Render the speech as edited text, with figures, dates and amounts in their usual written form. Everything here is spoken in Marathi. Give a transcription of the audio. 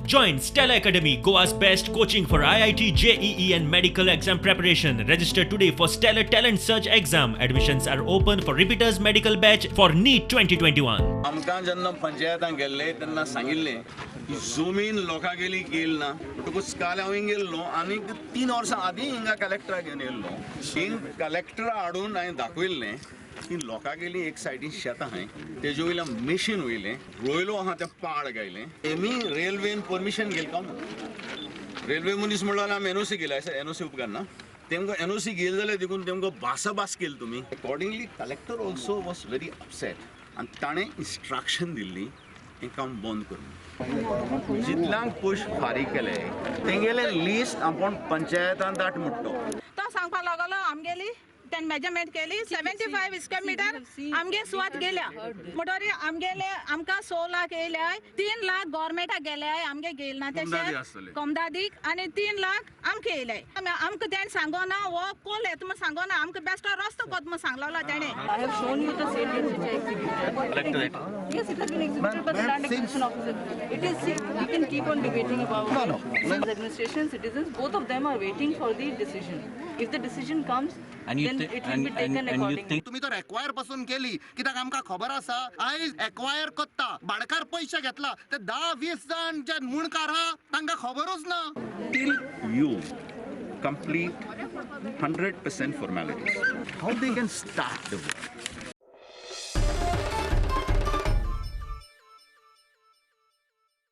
Join Stella Academy, Goa's best coaching for IIT, JEE and medical exam preparation. Register today for Stellar Talent Search exam. Admissions are open for repeaters medical batch for NEET 2021. आमकां जेन्ना पंचायतान गेल्ले तेन्ना सांगिल्लें की जमीन लोकां गेली गेल ना म्हणटकूच काल हांव हिंगा गेल्लो आनी 3 वर्सां आदीं हिंगा कलेक्टरा घेवन येल्लो कलेक्टरा हाडून हांवें दाखयल्लें की लोकां गेली एक सायडीन शेत आहाय तेजे वयल्यान मेशीन वयलें रोयलो आहा तें पाड गायलें एमी रेल्वेन परमिशन घेल काय ना रेल्वे मनीस म्हणलो जाल्यार आमी एनओसी गेले एनओसी उपकारना तेमकां एनओसी घेल जाल्यार देखून तेमकां भासाभास केली तुमी accordingly collector also was very upset आनी ताणें इन्स्ट्रक्शन दिल्ली हें काम बंद करून जितल्यांक पयशे फारीक केले तेंगेले लिस्ट आपूण पंचायतान धाड म्हणटो तो सांगपाक लागलो आमगेली तेन मेजरमेंट केली 75 स्क्वेअर मीटर आमगे सुवात गेल्या म्हणटरी आमगेले आमकां 6 लाख येयले 3 लाख गव्हर्नमेंटाक गेले आमगे गेल ना तशें कमदादीक आनी 3 लाख आमकां येयले आमकां तेणें सांगो ना वो कोल येता म्हण सांगो ना आमकां बेश्टो रस्तो कोत म्हण सांगलो तेणें I have shown you the salience which I executed. Yes, it has been executed by the land acquisition officer. It is, we can keep on debating about it. Since administration, citizens, both of them are waiting for the decision. If the decision comes, then it will be taken accordingly. तुम्ही तर एक्वायर पासून केली कित्याक आमकां खबर आसा आयज एक्वायर करता भाडकार पैसे घेतला ते 10-20 जण जे मुणकार आहा तांकां खबरूच ना till you complete 100% formalities how they can start the work